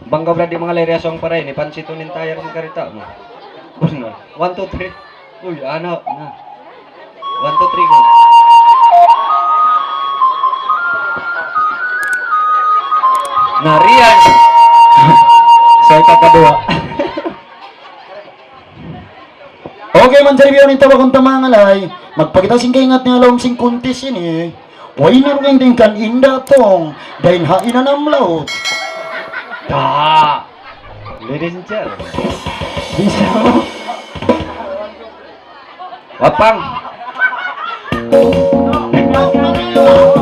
Bangga berarti mga layriasong pa rin. Ipansitunin tayo rin karita mo. Una. 1, 2, 3. Uy, ano? Na. 1, 2, 3, go. Nariyan. Sa ikakadua. Okay man sa review ng tabakong tamangalay, magpakita sing kaingat niya alawang sing kuntis ini. Way na rin din kan inda tong, dahil hain na namlaot. Da. Ladies and gentlemen. Bisa mo? Wapang.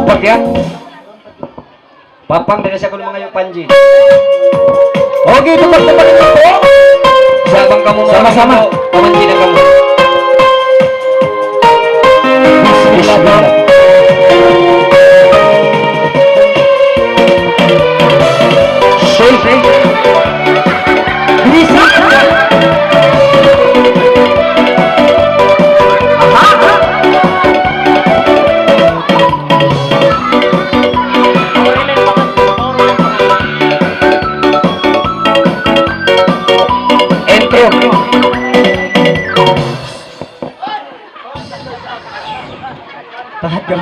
Wag ya. Papang dari sa kuno mga yung panji. Okay, tupak-tupak ito po. Sabang kamu Sama-sama. Pamanji na kamu. Bismillah. Bisa. Intro. Tahat ka.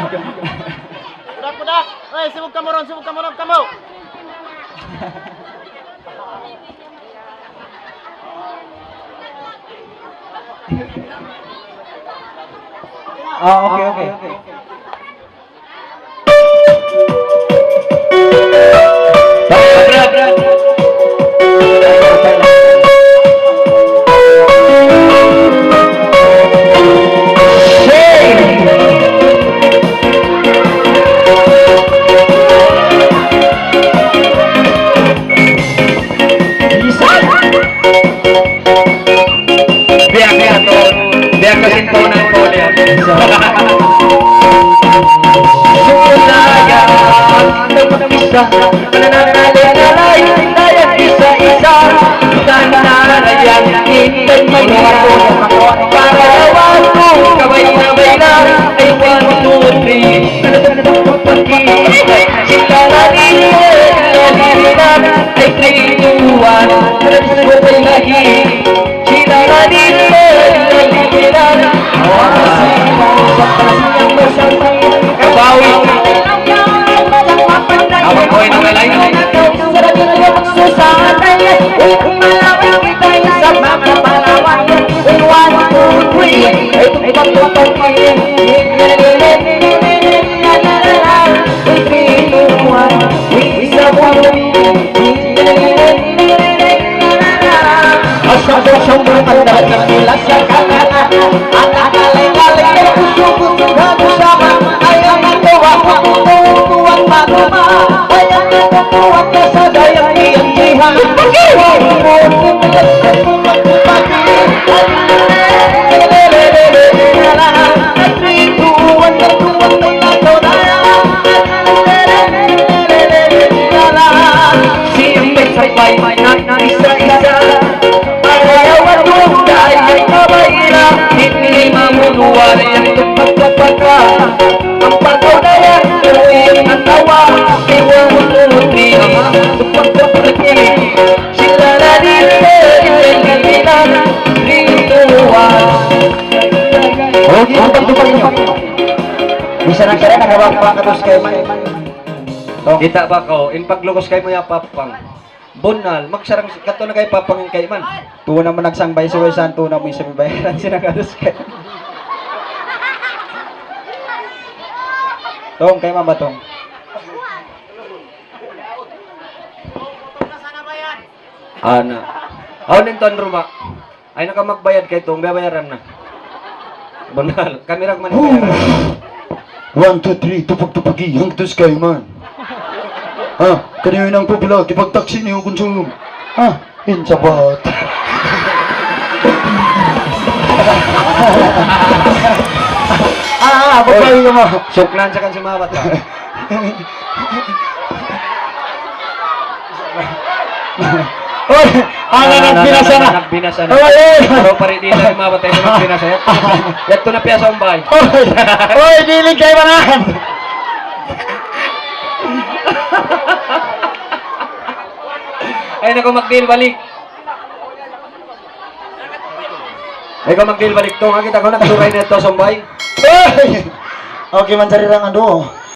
Budak. Hei, sibuk kamu kamu. Okay. Biar kesintonan po niya. Bisa menanalay daya isa-isa tananayan hintay mayato para waktu kabay-kabay na ay 1, 2, 3 sila na nila ay 3, 2, 1 sabay lagi sila na nila kabawi awang ko'y nangalay Bisa na kaya nagawag ka terus kayo man. kita ba ko in paglugos kay mo ya papang bonal magsarang kato na kay papang kay man Tuwa naman nagsangbay sa wesan, tuwa naman sa bayaran sinagados kayo. Tong, kayo mama tong. ana aw ninton ruma ay naka magbayad kay tong bayaran na bonal kamera man bayaran 1, 2, 3, tupag-tupagi, hangtus kayo man. Ha, kanina nang pabila, kipag-taksi niyo konsum. Ha, insabat. Babae ka mo. suklan sa kan sumawat ka Oy, nagbinasa na. nagbinasa na Oy, pero pare di na mawat ay nagbinasa yato na piyasa ang bahay oy, dilig kayo manahan. Ay nako magdil balik. Ay ko magdil balik to. Kita ko nagturay nito sombay. Okay man sari rang ando.